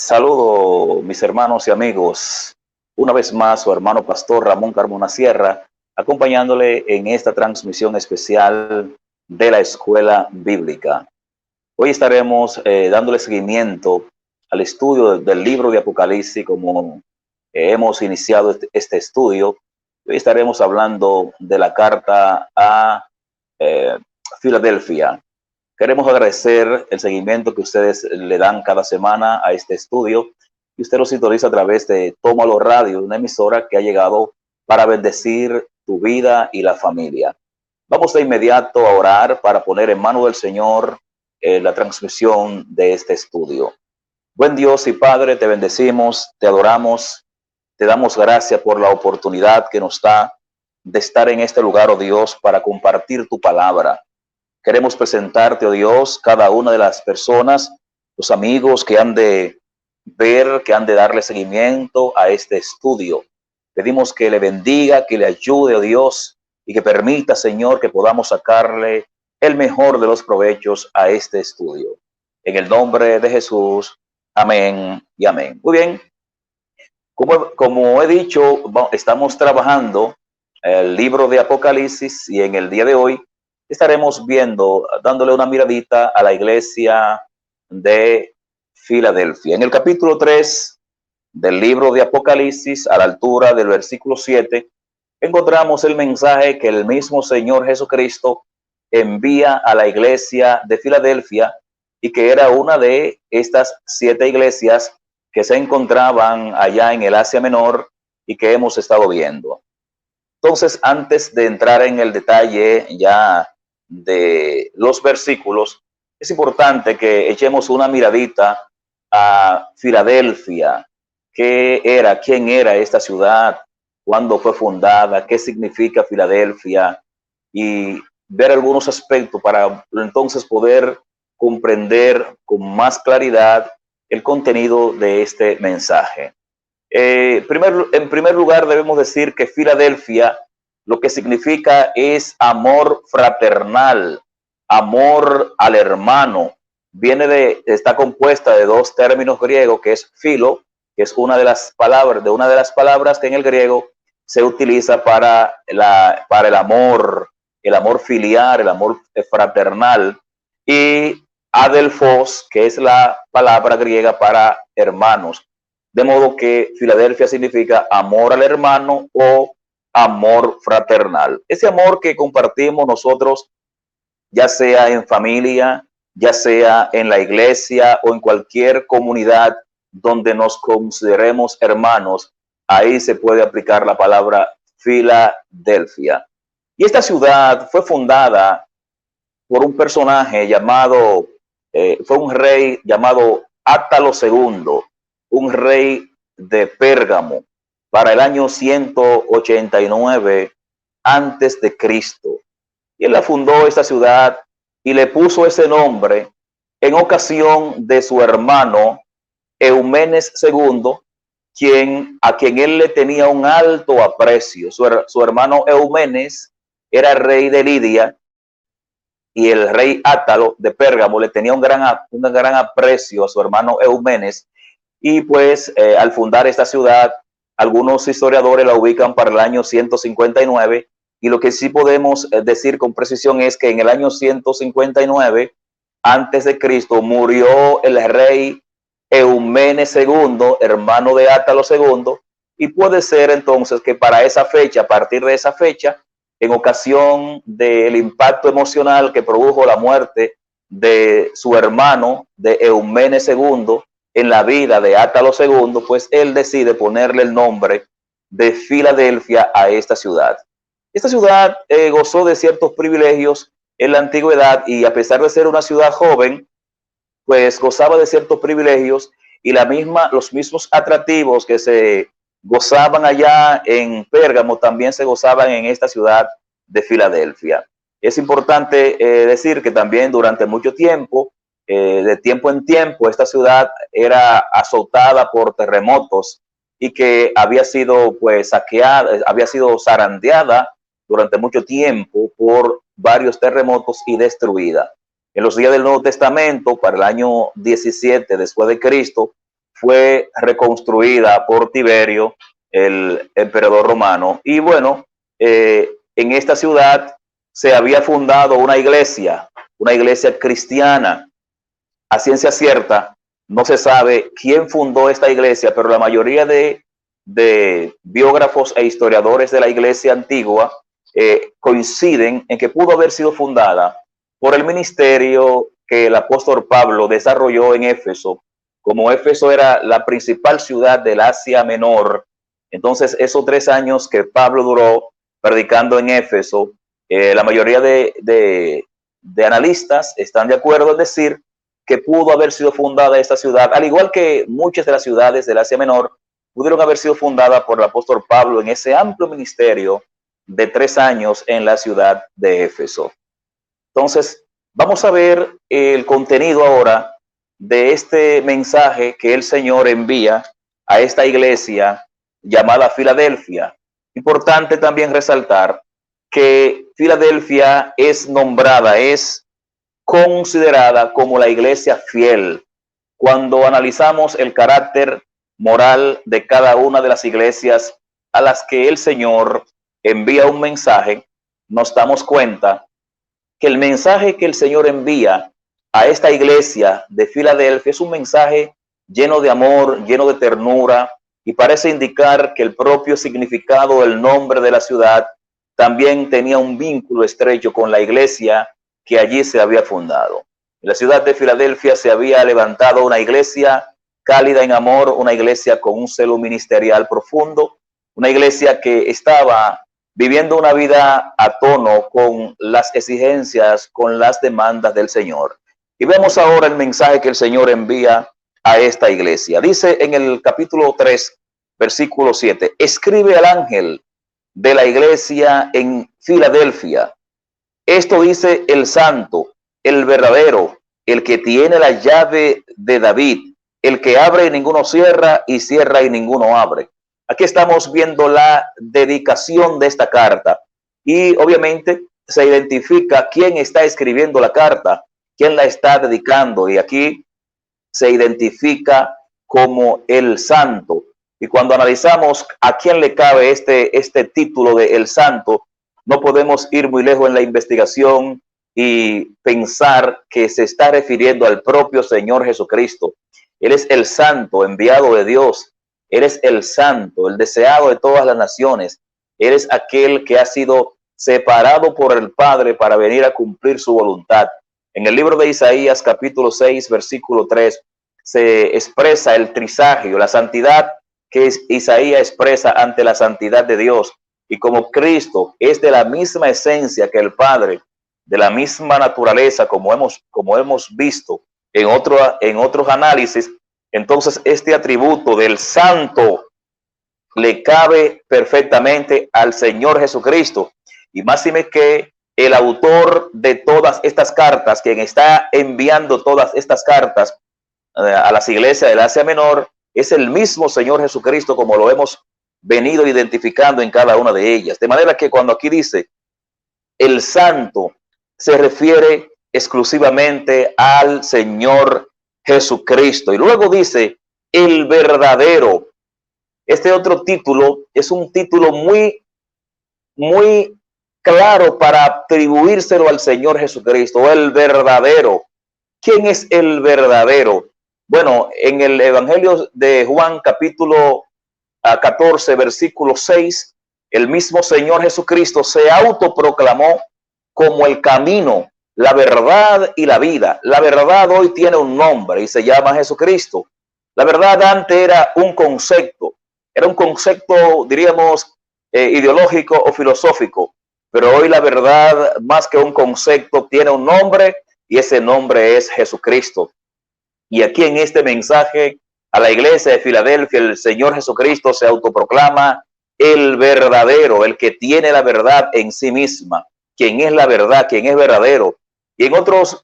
Saludo mis hermanos y amigos. Una vez más, su hermano pastor Ramón Carmona Sierra, acompañándole en esta transmisión especial de la Escuela Bíblica. Hoy estaremos dándole seguimiento al estudio del libro de Apocalipsis, como hemos iniciado este estudio. Hoy estaremos hablando de la carta a eh, Filadelfia. Queremos agradecer el seguimiento que ustedes le dan cada semana a este estudio y usted lo sintoniza a través de Tómalo Radio, una emisora que ha llegado para bendecir tu vida y la familia. Vamos de inmediato a orar para poner en manos del Señor la transmisión de este estudio. Buen Dios y Padre, te bendecimos, te adoramos, te damos gracias por la oportunidad que nos da de estar en este lugar, oh Dios, para compartir tu palabra. Queremos presentarte, oh Dios, cada una de las personas, los amigos que han de ver, que han de darle seguimiento a este estudio. Pedimos que le bendiga, que le ayude, oh Dios, y que permita, Señor, que podamos sacarle el mejor de los provechos a este estudio. En el nombre de Jesús, amén y amén. Muy bien, como he dicho, estamos trabajando el libro de Apocalipsis y en el día de hoy estaremos viendo, dándole una miradita a la iglesia de Filadelfia. En el capítulo 3 del libro de Apocalipsis, a la altura del versículo 7, encontramos el mensaje que el mismo Señor Jesucristo envía a la iglesia de Filadelfia y que era una de estas 7 iglesias que se encontraban allá en el Asia Menor y que hemos estado viendo. Entonces, antes de entrar en el detalle ya de los versículos, es importante que echemos una miradita a Filadelfia. ¿Qué era? ¿Quién era esta ciudad? ¿Cuándo fue fundada? ¿Qué significa Filadelfia? Y ver algunos aspectos para entonces poder comprender con más claridad el contenido de este mensaje. En primer lugar, debemos decir que Filadelfia lo que significa es amor fraternal, amor al hermano. Está compuesta de 2 términos griegos, que es filo, que es una de las palabras que en el griego se utiliza para el amor filial, el amor fraternal, y adelphos, que es la palabra griega para hermanos. De modo que Filadelfia significa amor al hermano o amor fraternal. Ese amor que compartimos nosotros, ya sea en familia, ya sea en la iglesia o en cualquier comunidad donde nos consideremos hermanos, ahí se puede aplicar la palabra Filadelfia. Y esta ciudad fue fundada por un personaje llamado, fue un rey llamado Átalo II, un rey de Pérgamo, para el año 189 antes de Cristo. Y él la fundó esta ciudad y le puso ese nombre en ocasión de su hermano Eumenes II, a quien él le tenía un alto aprecio. Su hermano Eumenes era rey de Lidia y el rey Átalo de Pérgamo le tenía un gran aprecio a su hermano Eumenes. Y pues al fundar esta ciudad, algunos historiadores la ubican para el año 159, y lo que sí podemos decir con precisión es que en el año 159 antes de Cristo murió el rey Eumenes II, hermano de Átalo II, y puede ser entonces que para esa fecha, a partir de esa fecha, en ocasión del impacto emocional que produjo la muerte de su hermano, de Eumenes II, en la vida de Átalo II, pues él decide ponerle el nombre de Filadelfia a esta ciudad. Esta ciudad gozó de ciertos privilegios en la antigüedad y a pesar de ser una ciudad joven, pues gozaba de ciertos privilegios y los mismos atractivos que se gozaban allá en Pérgamo también se gozaban en esta ciudad de Filadelfia. Es importante decir que también durante mucho tiempo, de tiempo en tiempo, esta ciudad era azotada por terremotos y que había sido pues saqueada, había sido zarandeada durante mucho tiempo por varios terremotos y destruida. En los días del Nuevo Testamento, para el año 17 después de Cristo, fue reconstruida por Tiberio, el emperador romano. Y bueno, en esta ciudad se había fundado una iglesia cristiana. A ciencia cierta, no se sabe quién fundó esta iglesia, pero la mayoría de biógrafos e historiadores de la iglesia antigua coinciden en que pudo haber sido fundada por el ministerio que el apóstol Pablo desarrolló en Éfeso. Como Éfeso era la principal ciudad del Asia Menor, entonces esos 3 años que Pablo duró predicando en Éfeso, la mayoría de analistas están de acuerdo en decir que pudo haber sido fundada esta ciudad, al igual que muchas de las ciudades del Asia Menor, pudieron haber sido fundadas por el apóstol Pablo en ese amplio ministerio de 3 años en la ciudad de Éfeso. Entonces, vamos a ver el contenido ahora de este mensaje que el Señor envía a esta iglesia llamada Filadelfia. Importante también resaltar que Filadelfia es nombrada, es considerada como la iglesia fiel. Cuando analizamos el carácter moral de cada una de las iglesias a las que el Señor envía un mensaje, nos damos cuenta que el mensaje que el Señor envía a esta iglesia de Filadelfia es un mensaje lleno de amor, lleno de ternura, y parece indicar que el propio significado del nombre de la ciudad también tenía un vínculo estrecho con la iglesia que allí se había fundado. En la ciudad de Filadelfia se había levantado una iglesia cálida en amor, una iglesia con un celo ministerial profundo, una iglesia que estaba viviendo una vida a tono con las exigencias, con las demandas del Señor. Y vemos ahora el mensaje que el Señor envía a esta iglesia. Dice en el capítulo 3, versículo 7, escribe al ángel de la iglesia en Filadelfia. Esto dice el santo, el verdadero, el que tiene la llave de David, el que abre y ninguno cierra, y cierra y ninguno abre. Aquí estamos viendo la dedicación de esta carta y obviamente se identifica quién está escribiendo la carta, quién la está dedicando, y aquí se identifica como el santo. Y cuando analizamos a quién le cabe este título de el santo, no podemos ir muy lejos en la investigación y pensar que se está refiriendo al propio Señor Jesucristo. Él es el santo enviado de Dios. Él es el santo, el deseado de todas las naciones. Él es aquel que ha sido separado por el Padre para venir a cumplir su voluntad. En el libro de Isaías, capítulo 6, versículo 3, se expresa el trisagio, la santidad que Isaías expresa ante la santidad de Dios. Y como Cristo es de la misma esencia que el Padre, de la misma naturaleza, como hemos visto en otros análisis, entonces este atributo del santo le cabe perfectamente al Señor Jesucristo. Y máxime que el autor de todas estas cartas, quien está enviando todas estas cartas a las iglesias del Asia Menor, es el mismo Señor Jesucristo, como lo hemos venido identificando en cada una de ellas. De manera que cuando aquí dice el santo, se refiere exclusivamente al Señor Jesucristo. Y luego dice el verdadero. Este otro título es un título muy claro para atribuírselo al Señor Jesucristo, el verdadero. ¿Quién es el verdadero? Bueno, en el Evangelio de Juan, capítulo 14, versículo 6, el mismo Señor Jesucristo se autoproclamó como el camino, la verdad y la vida. La verdad hoy tiene un nombre y se llama Jesucristo. La verdad antes era un concepto, diríamos, ideológico o filosófico, pero hoy la verdad, más que un concepto, tiene un nombre y ese nombre es Jesucristo. Y aquí en este mensaje a la iglesia de Filadelfia, el Señor Jesucristo se autoproclama el verdadero, el que tiene la verdad en sí misma, quien es la verdad, quien es verdadero. Y en otros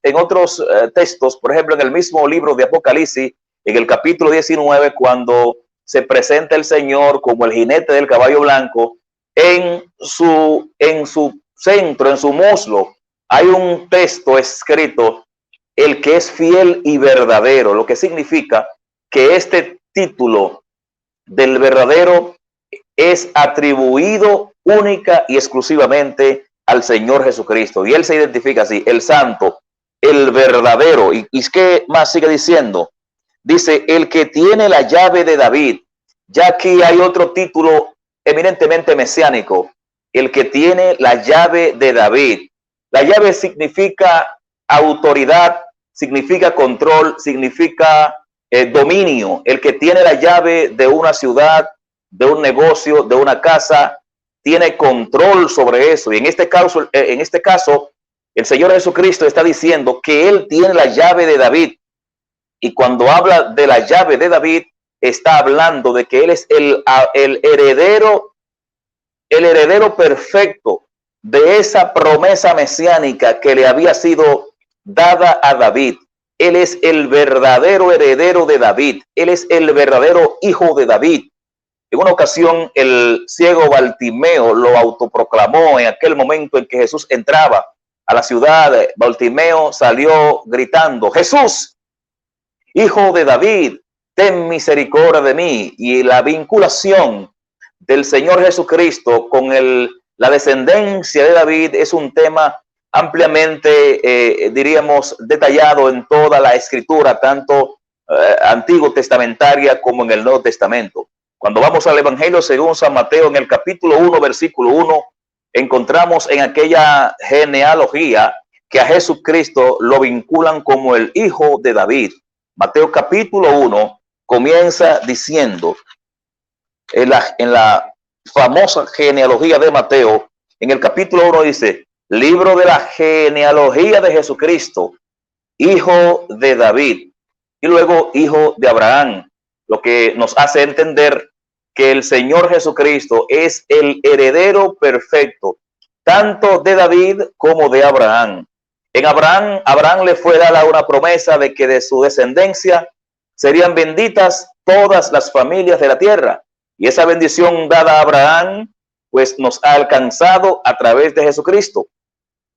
textos, por ejemplo, en el mismo libro de Apocalipsis, en el capítulo 19, cuando se presenta el Señor como el jinete del caballo blanco, en su centro, en su muslo, hay un texto escrito, el que es fiel y verdadero, lo que significa que este título del verdadero es atribuido única y exclusivamente al Señor Jesucristo. Y Él se identifica así, el Santo, el verdadero. ¿Y qué más sigue diciendo? Dice, el que tiene la llave de David. Ya aquí hay otro título eminentemente mesiánico, el que tiene la llave de David. La llave significa autoridad, significa control, significa dominio. El que tiene la llave de una ciudad, de un negocio, de una casa, tiene control sobre eso. Y en este caso, el Señor Jesucristo está diciendo que Él tiene la llave de David. Y cuando habla de la llave de David, está hablando de que Él es el heredero perfecto de esa promesa mesiánica que le había sido dada a David. Él es el verdadero heredero de David. Él es el verdadero hijo de David. En una ocasión, el ciego Bartimeo lo autoproclamó en aquel momento en que Jesús entraba a la ciudad. Bartimeo salió gritando, Jesús, hijo de David, ten misericordia de mí. Y la vinculación del Señor Jesucristo con la descendencia de David es un tema ampliamente, diríamos, detallado en toda la escritura, tanto antiguo testamentaria como en el Nuevo Testamento. Cuando vamos al Evangelio según San Mateo, en el capítulo 1, versículo 1, encontramos en aquella genealogía que a Jesucristo lo vinculan como el hijo de David. Mateo capítulo 1 comienza diciendo, en la famosa genealogía de Mateo, en el capítulo 1 dice, libro de la genealogía de Jesucristo, hijo de David, y luego hijo de Abraham, lo que nos hace entender que el Señor Jesucristo es el heredero perfecto, tanto de David como de Abraham. En Abraham le fue dada una promesa de que de su descendencia serían benditas todas las familias de la tierra. Y esa bendición dada a Abraham, pues nos ha alcanzado a través de Jesucristo.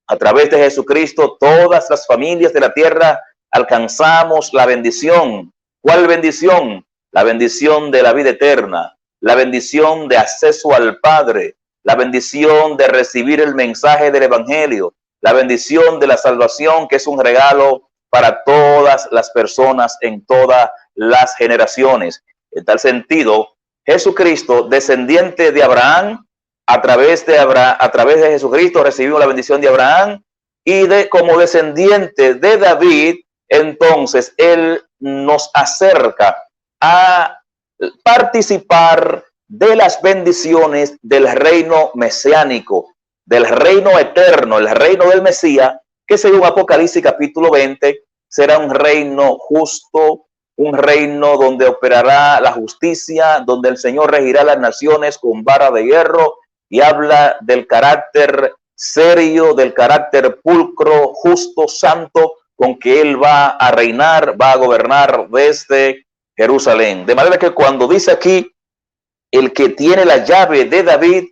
A través de Jesucristo, todas las familias de la tierra alcanzamos la bendición. ¿Cuál bendición? La bendición de la vida eterna, la bendición de acceso al Padre, la bendición de recibir el mensaje del Evangelio, la bendición de la salvación, que es un regalo para todas las personas en todas las generaciones. En tal sentido, Jesucristo, descendiente de Abraham, a través de Jesucristo recibimos la bendición de Abraham, y como descendiente de David, entonces Él nos acerca a participar de las bendiciones del reino mesiánico, del reino eterno, el reino del Mesías, que según Apocalipsis capítulo 20 será un reino justo, un reino donde operará la justicia, donde el Señor regirá las naciones con vara de hierro, y habla del carácter serio, del carácter pulcro, justo, santo, con que Él va a reinar, va a gobernar desde Jerusalén. De manera que cuando dice aquí, el que tiene la llave de David,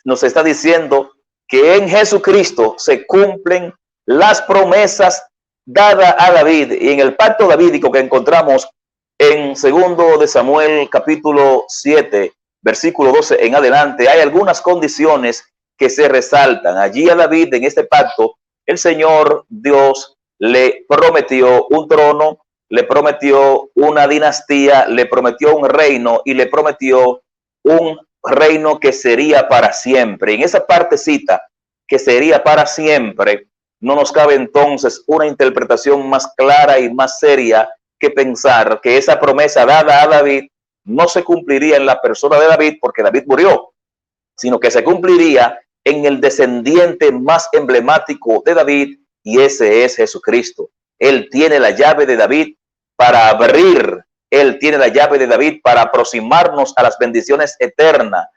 nos está diciendo que en Jesucristo se cumplen las promesas dadas a David. Y en el pacto davídico que encontramos en 2 de Samuel capítulo 7, versículo 12 en adelante, hay algunas condiciones que se resaltan. Allí a David, en este pacto, el Señor Dios le prometió un trono, le prometió una dinastía, le prometió un reino y le prometió un reino que sería para siempre. En esa partecita, que sería para siempre, no nos cabe entonces una interpretación más clara y más seria que pensar que esa promesa dada a David no se cumpliría en la persona de David porque David murió, sino que se cumpliría en el descendiente más emblemático de David, y ese es Jesucristo. Él tiene la llave de David para abrir, Él tiene la llave de David para aproximarnos a las bendiciones eternas.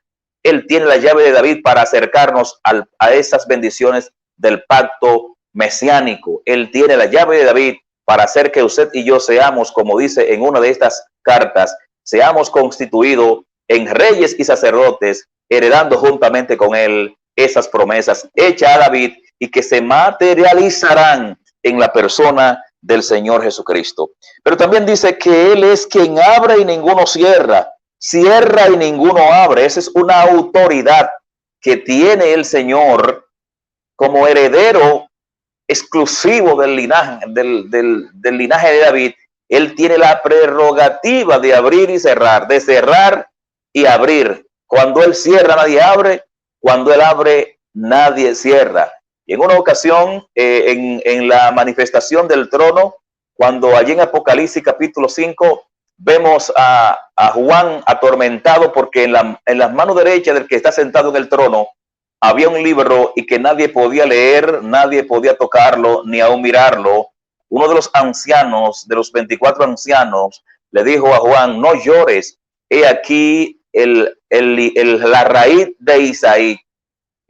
Él tiene la llave de David para acercarnos a esas bendiciones del pacto mesiánico. Él tiene la llave de David para hacer que usted y yo seamos, como dice en una de estas cartas, seamos constituidos en reyes y sacerdotes, heredando juntamente con Él esas promesas hechas a David y que se materializarán en la persona del Señor Jesucristo. Pero también dice que Él es quien abre y ninguno cierra, cierra y ninguno abre. Esa es una autoridad que tiene el Señor como heredero exclusivo del linaje, del linaje de David. Él tiene la prerrogativa de abrir y cerrar, de cerrar y abrir. Cuando Él cierra, nadie abre. Cuando Él abre, nadie cierra. Y en una ocasión, en la manifestación del trono, cuando allí en Apocalipsis capítulo 5, vemos a Juan atormentado porque en las manos derechas del que está sentado en el trono había un libro y que nadie podía leer, nadie podía tocarlo, ni aún mirarlo. Uno de los ancianos, de los 24 ancianos, le dijo a Juan, no llores, he aquí la raíz de Isaí.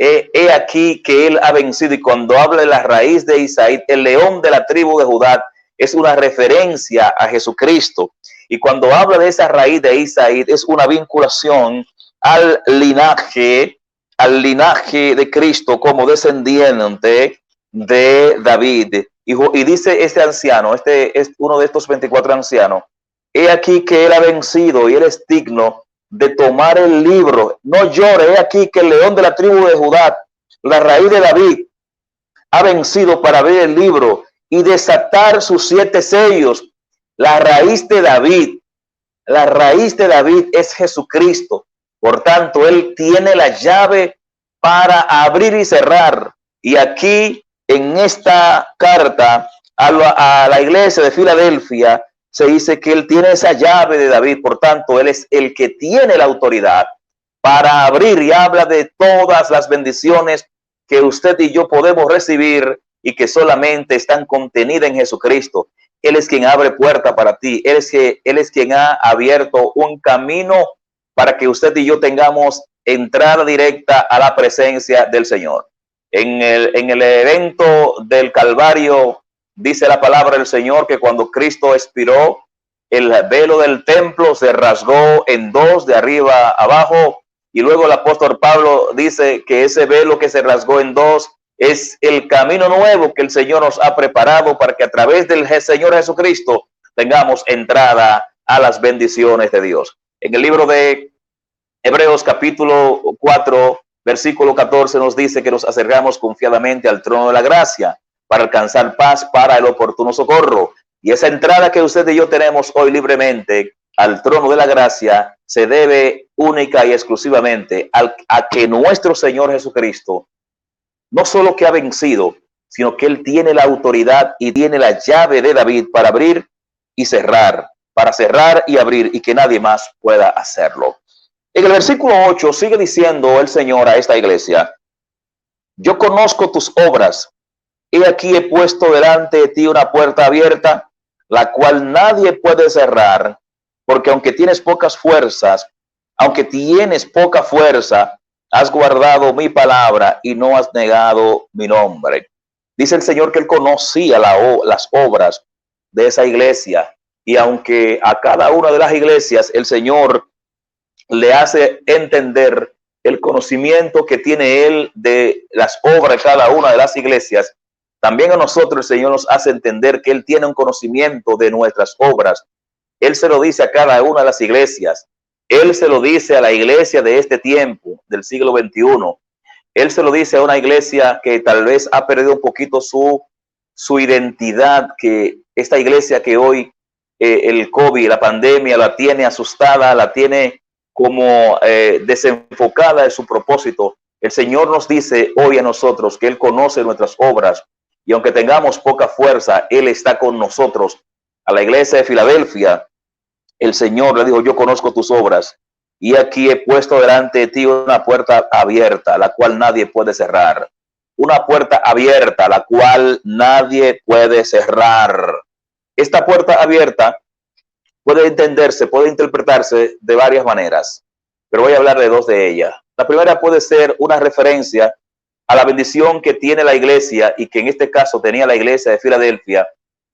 He aquí que él ha vencido. Y cuando habla de la raíz de Isaí, el león de la tribu de Judá, es una referencia a Jesucristo. Y cuando habla de esa raíz de Isaí, es una vinculación al linaje de Cristo como descendiente de David. Y dice este anciano, este es uno de estos 24 ancianos, he aquí que él ha vencido y él es digno de tomar el libro. No llore, he aquí que el león de la tribu de Judá, la raíz de David, ha vencido para abrir el libro y desatar sus 7 sellos. La raíz de David es Jesucristo. Por tanto, Él tiene la llave para abrir y cerrar. Y aquí, en esta carta a la iglesia de Filadelfia, se dice que Él tiene esa llave de David. Por tanto, Él es el que tiene la autoridad para abrir, y habla de todas las bendiciones que usted y yo podemos recibir y que solamente están contenidas en Jesucristo. Él es quien abre puerta para ti. Él es quien ha abierto un camino para que usted y yo tengamos entrada directa a la presencia del Señor. En el evento del Calvario, dice la palabra del Señor que cuando Cristo expiró, el velo del templo se rasgó en dos, de arriba a abajo. Y luego el apóstol Pablo dice que ese velo que se rasgó en dos es el camino nuevo que el Señor nos ha preparado para que a través del Señor Jesucristo tengamos entrada a las bendiciones de Dios. En el libro de Hebreos capítulo 4, versículo 14 nos dice que nos acercamos confiadamente al trono de la gracia para alcanzar paz para el oportuno socorro. Y esa entrada que usted y yo tenemos hoy libremente al trono de la gracia se debe única y exclusivamente a que nuestro Señor Jesucristo no solo que ha vencido, sino que Él tiene la autoridad y tiene la llave de David para abrir y cerrar, para cerrar y abrir, y que nadie más pueda hacerlo. En el versículo 8 sigue diciendo el Señor a esta iglesia, yo conozco tus obras, he aquí he puesto delante de ti una puerta abierta, la cual nadie puede cerrar, porque aunque tienes poca fuerza, has guardado mi palabra y no has negado mi nombre. Dice el Señor que Él conocía las obras de esa iglesia, y aunque a cada una de las iglesias el Señor le hace entender el conocimiento que tiene Él de las obras de cada una de las iglesias, también a nosotros el Señor nos hace entender que Él tiene un conocimiento de nuestras obras. Él se lo dice a cada una de las iglesias. Él se lo dice a la iglesia de este tiempo, del siglo XXI. Él se lo dice a una iglesia que tal vez ha perdido un poquito su identidad, que esta iglesia que hoy el COVID, la pandemia, la tiene asustada, la tiene como desenfocada de su propósito. El Señor nos dice hoy a nosotros que Él conoce nuestras obras, y aunque tengamos poca fuerza, Él está con nosotros. A la iglesia de Filadelfia, el Señor le dijo, yo conozco tus obras, y aquí he puesto delante de ti una puerta abierta, la cual nadie puede cerrar. Una puerta abierta, la cual nadie puede cerrar. Esta puerta abierta puede entenderse, puede interpretarse de varias maneras, pero voy a hablar de dos de ellas. La primera puede ser una referencia a la bendición que tiene la iglesia, y que en este caso tenía la iglesia de Filadelfia,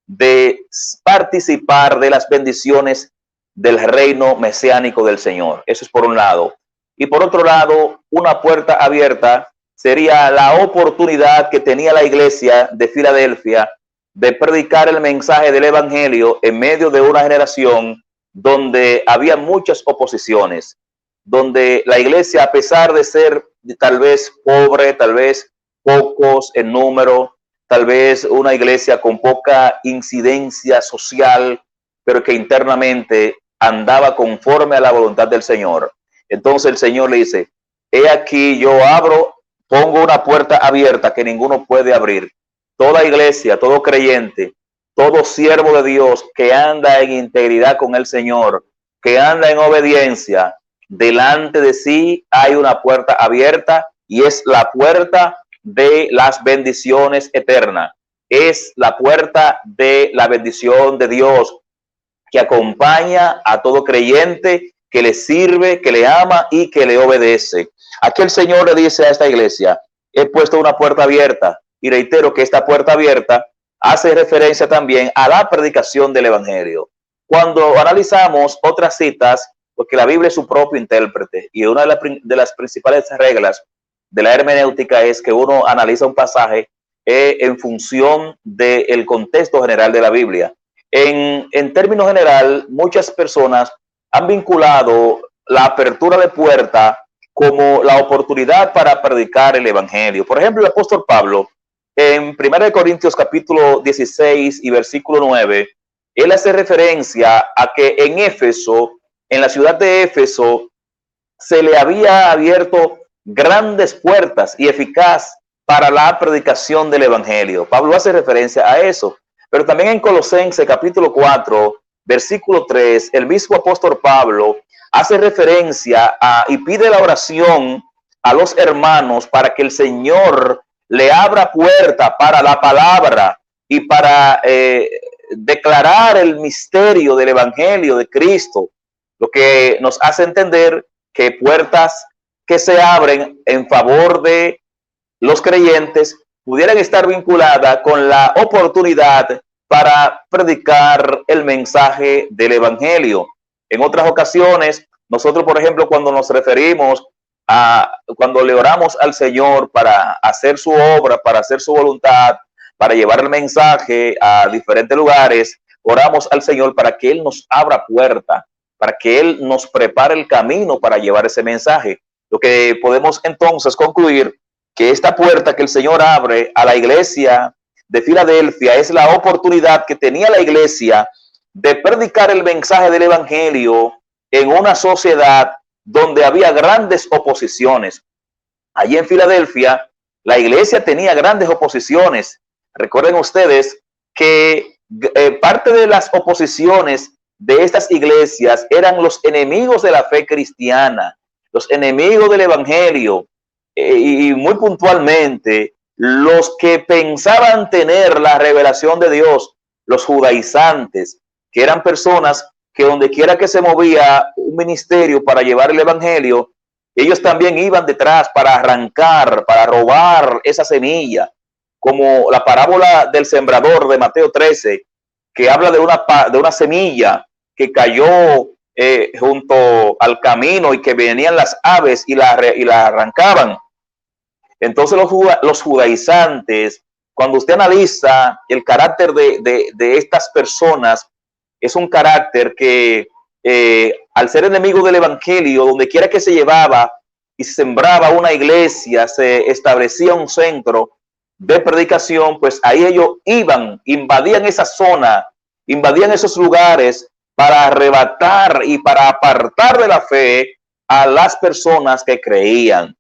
de participar de las bendiciones del reino mesiánico del Señor. Eso es por un lado. Y por otro lado, una puerta abierta sería la oportunidad que tenía la iglesia de Filadelfia de predicar el mensaje del evangelio en medio de una generación donde había muchas oposiciones, donde la iglesia, a pesar de ser tal vez pobre, tal vez pocos en número, tal vez una iglesia con poca incidencia social, pero que internamente andaba conforme a la voluntad del Señor. Entonces el Señor le dice, he aquí yo abro, pongo una puerta abierta que ninguno puede abrir. Toda iglesia, todo creyente, todo siervo de Dios que anda en integridad con el Señor, que anda en obediencia, delante de sí hay una puerta abierta y es la puerta de las bendiciones eternas. Es la puerta de la bendición de Dios que acompaña a todo creyente, que le sirve, que le ama y que le obedece. Aquí el Señor le dice a esta iglesia, he puesto una puerta abierta, y reitero que esta puerta abierta hace referencia también a la predicación del evangelio. Cuando analizamos otras citas, porque la Biblia es su propio intérprete, y una de las principales reglas de la hermenéutica es que uno analiza un pasaje en función del contexto general de la Biblia. En términos general, muchas personas han vinculado la apertura de puerta como la oportunidad para predicar el evangelio. Por ejemplo, el apóstol Pablo, en 1 Corintios capítulo 16 y versículo 9, él hace referencia a que en Éfeso, en la ciudad de Éfeso, se le había abierto grandes puertas y eficaz para la predicación del evangelio. Pablo hace referencia a eso. Pero también en Colosenses capítulo 4, versículo 3, el mismo apóstol Pablo hace referencia y pide la oración a los hermanos para que el Señor le abra puerta para la palabra y para declarar el misterio del evangelio de Cristo, lo que nos hace entender que puertas que se abren en favor de los creyentes pudieran estar vinculadas con la oportunidad para predicar el mensaje del evangelio. En otras ocasiones, nosotros, por ejemplo, cuando nos referimos cuando le oramos al Señor para hacer su obra, para hacer su voluntad, para llevar el mensaje a diferentes lugares, oramos al Señor para que Él nos abra puerta, para que Él nos prepare el camino para llevar ese mensaje. Lo que podemos entonces concluir que esta puerta que el Señor abre a la iglesia de Filadelfia es la oportunidad que tenía la iglesia de predicar el mensaje del evangelio en una sociedad donde había grandes oposiciones. Allí en Filadelfia, la iglesia tenía grandes oposiciones. Recuerden ustedes que parte de las oposiciones de estas iglesias eran los enemigos de la fe cristiana, los enemigos del evangelio, y muy puntualmente los que pensaban tener la revelación de Dios, los judaizantes, que eran personas que donde quiera que se movía un ministerio para llevar el evangelio, ellos también iban detrás para arrancar, para robar esa semilla, como la parábola del sembrador de Mateo 13, que habla de una semilla que cayó junto al camino y que venían las aves y la arrancaban. Entonces los judaizantes, cuando usted analiza el carácter de estas personas, es un carácter que al ser enemigo del evangelio, donde quiera que se llevaba y se sembraba una iglesia, se establecía un centro de predicación, pues ahí ellos iban, invadían esa zona, invadían esos lugares para arrebatar y para apartar de la fe a las personas que creían.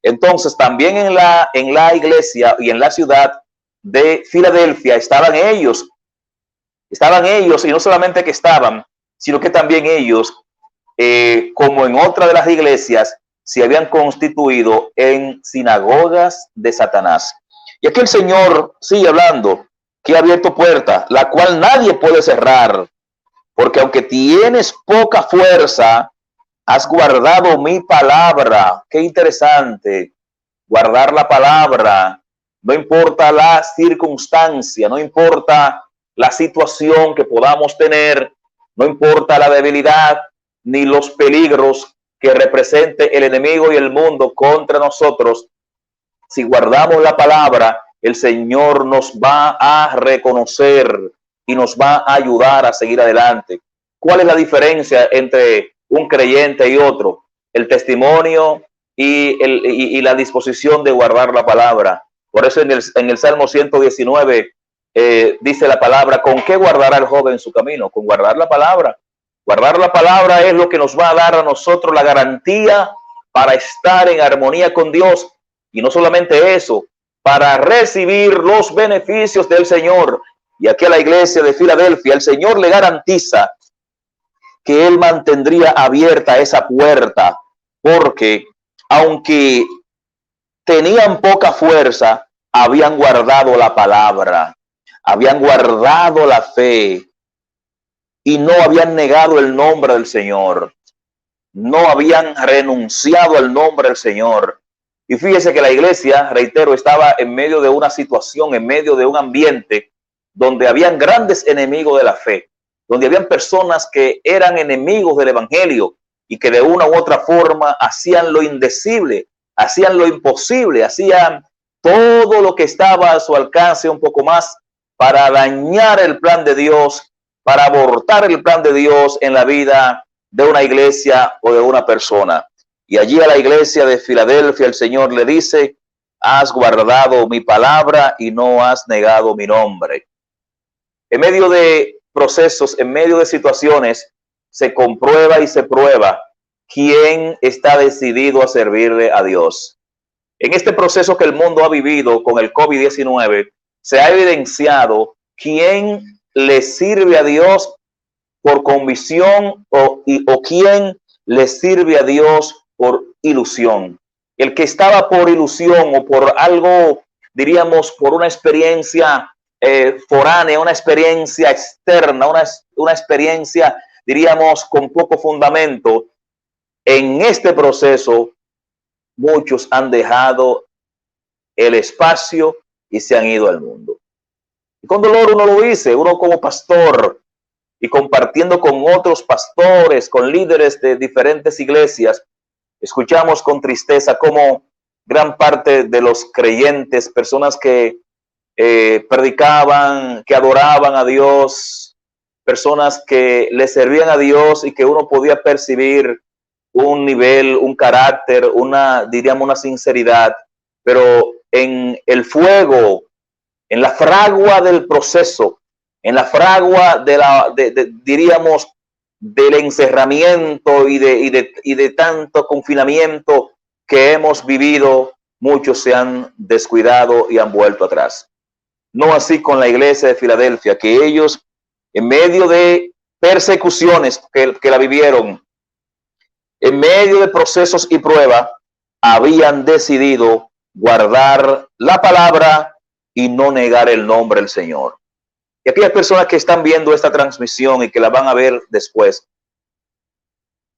Entonces también en la iglesia y en la ciudad de Filadelfia estaban ellos y no solamente que estaban, sino que también ellos, como en otra de las iglesias, se habían constituido en sinagogas de Satanás. Y aquí el Señor sigue hablando, que ha abierto puerta, la cual nadie puede cerrar, porque aunque tienes poca fuerza, has guardado mi palabra. Qué interesante, guardar la palabra. No importa la circunstancia, no importa la situación que podamos tener, no importa la debilidad ni los peligros que represente el enemigo y el mundo contra nosotros. Si guardamos la palabra, el Señor nos va a reconocer y nos va a ayudar a seguir adelante. ¿Cuál es la diferencia entre un creyente y otro? El testimonio y la disposición de guardar la palabra. Por eso en el Salmo 119 dice la palabra: ¿con qué guardará el joven su camino? Con guardar la palabra. Guardar la palabra es lo que nos va a dar a nosotros la garantía para estar en armonía con Dios. Y no solamente eso, para recibir los beneficios del Señor. Y aquí a la iglesia de Filadelfia, el Señor le garantiza que Él mantendría abierta esa puerta, porque aunque tenían poca fuerza, habían guardado la palabra, habían guardado la fe y no habían negado el nombre del Señor, no habían renunciado al nombre del Señor. Y fíjese que la iglesia, reitero, estaba en medio de una situación, en medio de un ambiente donde habían grandes enemigos de la fe, donde habían personas que eran enemigos del evangelio y que de una u otra forma hacían lo indecible, hacían lo imposible, hacían todo lo que estaba a su alcance, un poco más, para dañar el plan de Dios, para abortar el plan de Dios en la vida de una iglesia o de una persona. Y allí a la iglesia de Filadelfia el Señor le dice: has guardado mi palabra y no has negado mi nombre. En medio de procesos, en medio de situaciones, se comprueba y se prueba quién está decidido a servirle a Dios. En este proceso que el mundo ha vivido con el COVID-19, se ha evidenciado quién le sirve a Dios por convicción o quién le sirve a Dios por ilusión. El que estaba por ilusión o por algo, diríamos, por una experiencia foránea, una experiencia externa, una experiencia, diríamos, con poco fundamento, en este proceso muchos han dejado el espacio y se han ido al mundo. Y con dolor uno lo dice, uno como pastor y compartiendo con otros pastores, con líderes de diferentes iglesias, escuchamos con tristeza cómo gran parte de los creyentes, personas que predicaban, que adoraban a Dios, personas que le servían a Dios y que uno podía percibir un nivel, un carácter, diríamos una sinceridad, pero en el fuego, en la fragua del proceso, en la fragua diríamos, del encerramiento y de tanto confinamiento que hemos vivido, muchos se han descuidado y han vuelto atrás. No así con la iglesia de Filadelfia, que ellos, en medio de persecuciones que la vivieron, en medio de procesos y pruebas, habían decidido guardar la palabra y no negar el nombre del Señor. Y aquellas personas que están viendo esta transmisión y que la van a ver después,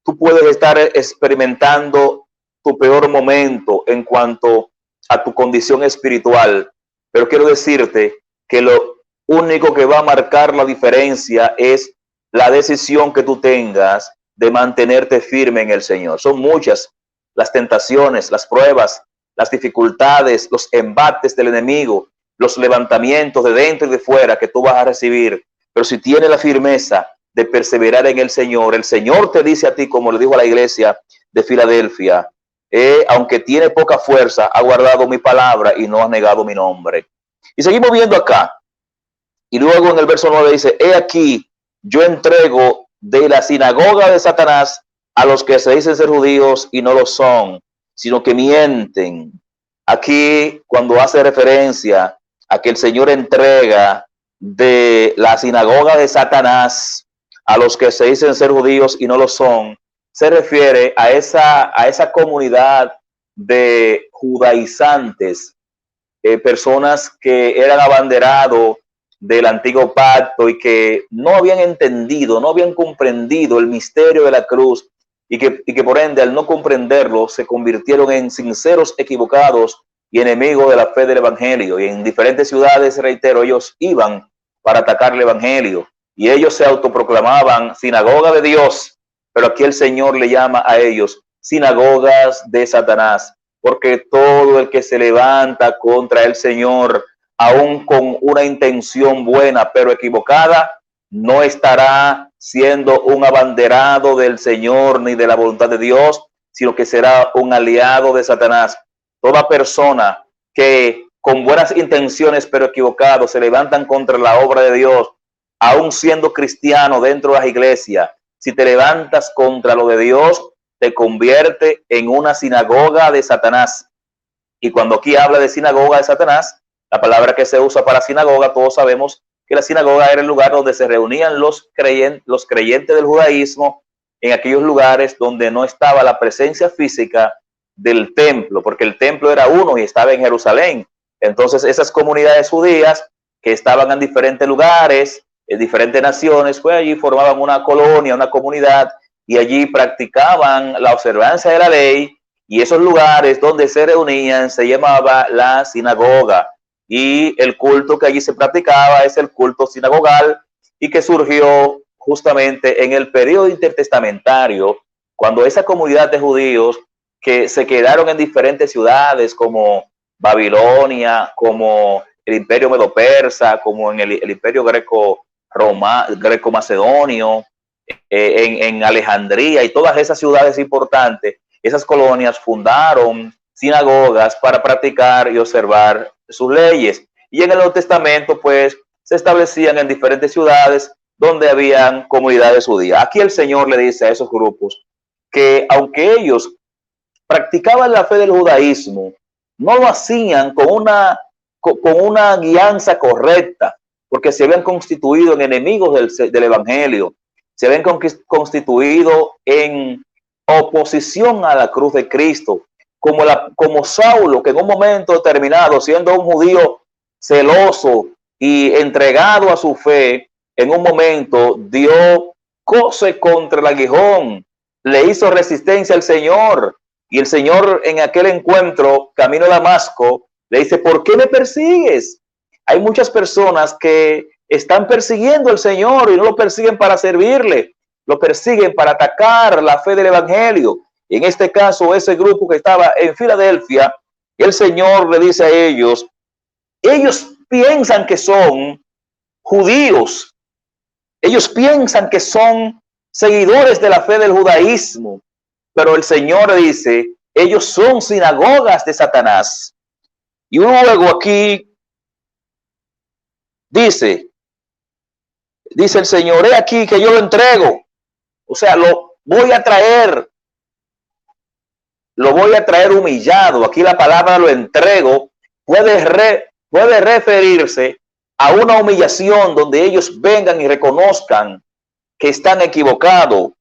tú puedes estar experimentando tu peor momento en cuanto a tu condición espiritual, pero quiero decirte que lo único que va a marcar la diferencia es la decisión que tú tengas de mantenerte firme en el Señor. Son muchas las tentaciones, las pruebas, las dificultades, los embates del enemigo, los levantamientos de dentro y de fuera que tú vas a recibir. Pero si tienes la firmeza de perseverar en el Señor te dice a ti, como le dijo a la iglesia de Filadelfia, aunque tiene poca fuerza, ha guardado mi palabra y no ha negado mi nombre. Y seguimos viendo acá. Y luego en el verso 9 dice: he aquí, yo entrego de la sinagoga de Satanás a los que se dicen ser judíos y no lo son, sino que mienten. Aquí, cuando hace referencia a que el Señor entrega de la sinagoga de Satanás a los que se dicen ser judíos y no lo son, se refiere a esa comunidad de judaizantes, personas que eran abanderados del antiguo pacto y que no habían entendido, no habían comprendido el misterio de la cruz y que por ende, al no comprenderlo, se convirtieron en sinceros equivocados y enemigos de la fe del evangelio. Y en diferentes ciudades, reitero, ellos iban para atacar el evangelio y ellos se autoproclamaban sinagoga de Dios, pero aquí el Señor le llama a ellos sinagogas de Satanás, porque todo el que se levanta contra el Señor aún con una intención buena, pero equivocada, no estará siendo un abanderado del Señor ni de la voluntad de Dios, sino que será un aliado de Satanás. Toda persona que con buenas intenciones pero equivocados se levantan contra la obra de Dios, aún siendo cristiano dentro de las iglesias, si te levantas contra lo de Dios, te convierte en una sinagoga de Satanás. Y cuando aquí habla de sinagoga de Satanás, la palabra que se usa para sinagoga, todos sabemos que la sinagoga era el lugar donde se reunían los creyentes del judaísmo, en aquellos lugares donde no estaba la presencia física del templo, porque el templo era uno y estaba en Jerusalén. Entonces esas comunidades judías que estaban en diferentes lugares, en diferentes naciones, pues allí formaban una colonia, una comunidad, y allí practicaban la observancia de la ley, y esos lugares donde se reunían se llamaba la sinagoga, y el culto que allí se practicaba es el culto sinagogal, y que surgió justamente en el periodo intertestamentario, cuando esa comunidad de judíos que se quedaron en diferentes ciudades como Babilonia, como el imperio medo-persa, como en el imperio greco-macedonio, en Alejandría y todas esas ciudades importantes, esas colonias fundaron sinagogas para practicar y observar sus leyes. Y en el Nuevo Testamento, pues, se establecían en diferentes ciudades donde habían comunidades judías. Aquí el Señor le dice a esos grupos que aunque ellos practicaban la fe del judaísmo, no lo hacían con una guianza correcta, porque se habían constituido en enemigos del evangelio, se habían constituido en oposición a la cruz de Cristo, como Saulo, que en un momento determinado, siendo un judío celoso y entregado a su fe, en un momento dio coce contra el aguijón, le hizo resistencia al Señor, y el Señor en aquel encuentro, camino a Damasco, le dice, ¿por qué me persigues? Hay muchas personas que están persiguiendo al Señor y no lo persiguen para servirle, lo persiguen para atacar la fe del evangelio. Y en este caso, ese grupo que estaba en Filadelfia, el Señor le dice a ellos piensan que son judíos, ellos piensan que son seguidores de la fe del judaísmo, pero el Señor le dice, ellos son sinagogas de Satanás. Y luego aquí dice el Señor, he aquí que yo lo entrego, o sea, lo voy a traer humillado. Aquí la palabra lo entrego puede referirse a una humillación donde ellos vengan y reconozcan que están equivocados.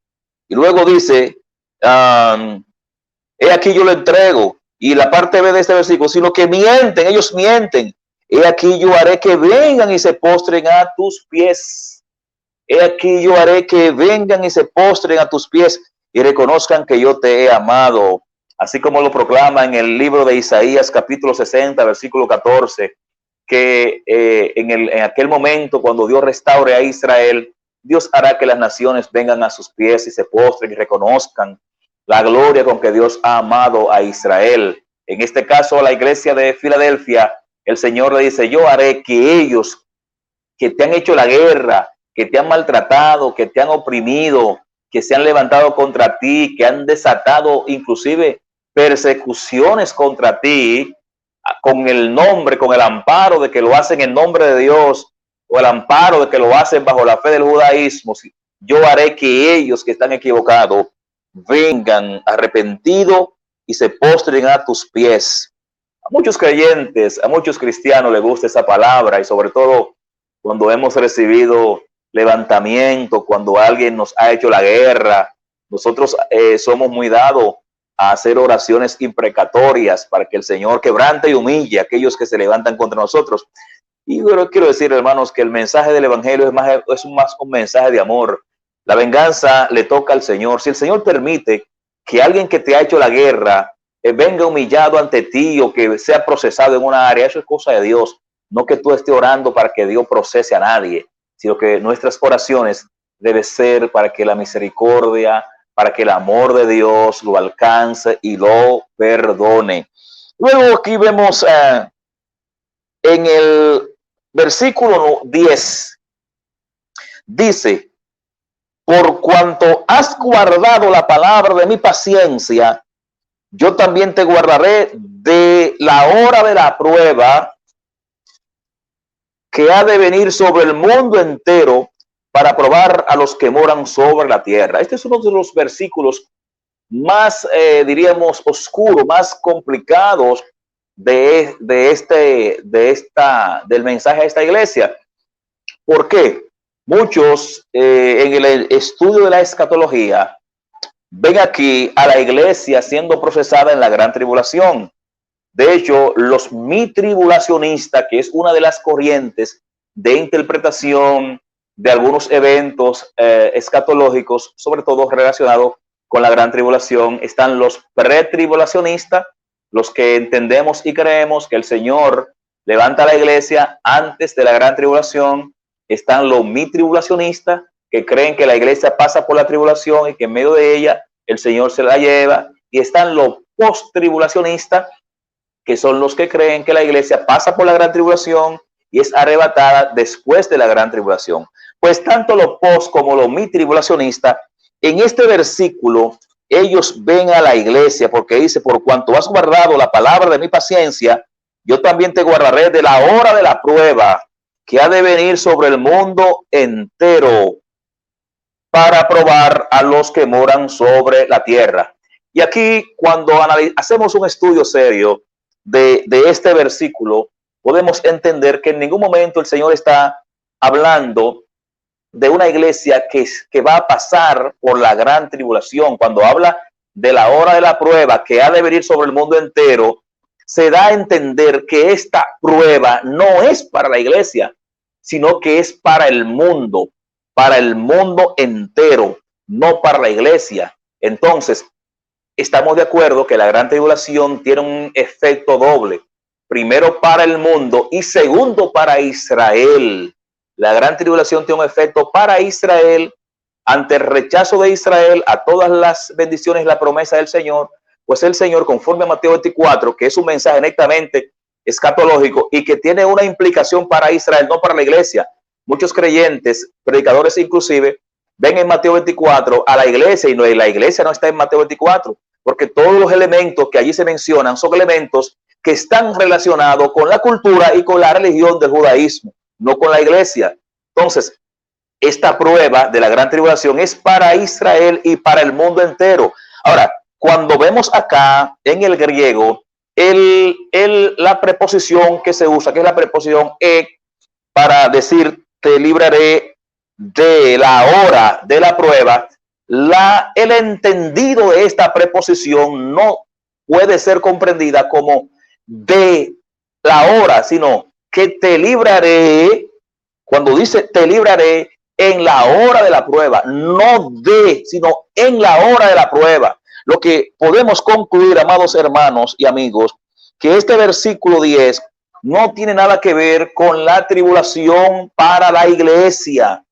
Y luego dice, he aquí yo lo entrego. Y la parte B de este versículo, sino que mienten, ellos mienten. He aquí yo haré que vengan y se postren a tus pies. He aquí yo haré que vengan y se postren a tus pies y reconozcan que yo te he amado. Así como lo proclama en el libro de Isaías, capítulo 60, versículo 14, que en aquel momento, cuando Dios restaure a Israel, Dios hará que las naciones vengan a sus pies y se postren y reconozcan la gloria con que Dios ha amado a Israel. En este caso, a la iglesia de Filadelfia, el Señor le dice, yo haré que ellos que te han hecho la guerra, que te han maltratado, que te han oprimido, que se han levantado contra ti, que han desatado inclusive persecuciones contra ti, con el nombre, con el amparo de que lo hacen en nombre de Dios, o el amparo de que lo hacen bajo la fe del judaísmo, yo haré que ellos que están equivocados vengan arrepentidos y se postren a tus pies. A muchos creyentes, a muchos cristianos les gusta esa palabra, y sobre todo cuando hemos recibido levantamiento, cuando alguien nos ha hecho la guerra, nosotros somos muy dados a hacer oraciones imprecatorias para que el Señor quebrante y humille a aquellos que se levantan contra nosotros. Y yo quiero decir, hermanos, que el mensaje del evangelio es más un mensaje de amor. La venganza le toca al Señor. Si el Señor permite que alguien que te ha hecho la guerra venga humillado ante ti o que sea procesado en una área, eso es cosa de Dios. No que tú estés orando para que Dios procese a nadie, sino que nuestras oraciones deben ser para que la misericordia, para que el amor de Dios lo alcance y lo perdone. Luego aquí vemos En el versículo 10 dice, por cuanto has guardado la palabra de mi paciencia, yo también te guardaré de la hora de la prueba que ha de venir sobre el mundo entero para probar a los que moran sobre la tierra. Este es uno de los versículos más, diríamos, oscuros, más complicados del mensaje a esta iglesia. ¿Por qué? Muchos en el estudio de la escatología ven aquí a la iglesia siendo procesada en la gran tribulación. De hecho, los mitribulacionistas, que es una de las corrientes de interpretación de algunos eventos escatológicos, sobre todo relacionados con la gran tribulación, están los pretribulacionistas, los que entendemos y creemos que el Señor levanta a la iglesia antes de la gran tribulación. Están los mitribulacionistas, que creen que la iglesia pasa por la tribulación y que en medio de ella el Señor se la lleva. Y están los posttribulacionistas, que son los que creen que la iglesia pasa por la gran tribulación y es arrebatada después de la gran tribulación. Pues tanto los post como los mitribulacionistas, en este versículo, ellos ven a la iglesia porque dice, por cuanto has guardado la palabra de mi paciencia, yo también te guardaré de la hora de la prueba que ha de venir sobre el mundo entero para probar a los que moran sobre la tierra. Y aquí, cuando hacemos un estudio serio de este versículo, podemos entender que en ningún momento el Señor está hablando de una iglesia que va a pasar por la gran tribulación. Cuando habla de la hora de la prueba que ha de venir sobre el mundo entero, se da a entender que esta prueba no es para la iglesia, sino que es para el mundo entero, no para la iglesia. Entonces, estamos de acuerdo que la gran tribulación tiene un efecto doble. Primero para el mundo y segundo para Israel. La gran tribulación tiene un efecto para Israel ante el rechazo de Israel a todas las bendiciones y la promesa del Señor. Pues el Señor, conforme a Mateo 24, que es un mensaje netamente escatológico y que tiene una implicación para Israel, no para la iglesia. Muchos creyentes, predicadores inclusive, ven en Mateo 24 a la iglesia y la iglesia no está en Mateo 24, porque todos los elementos que allí se mencionan son elementos que están relacionados con la cultura y con la religión del judaísmo, no con la iglesia. Entonces, esta prueba de la gran tribulación es para Israel y para el mundo entero. Ahora, cuando vemos acá en el griego, la preposición que se usa, que es la preposición para decir te libraré de la hora de la prueba, el entendido de esta preposición no puede ser comprendida como de la hora, sino que te libraré, cuando dice te libraré en la hora de la prueba, no de, sino en la hora de la prueba. Lo que podemos concluir, amados hermanos y amigos, que este versículo 10 no tiene nada que ver con la tribulación para la iglesia,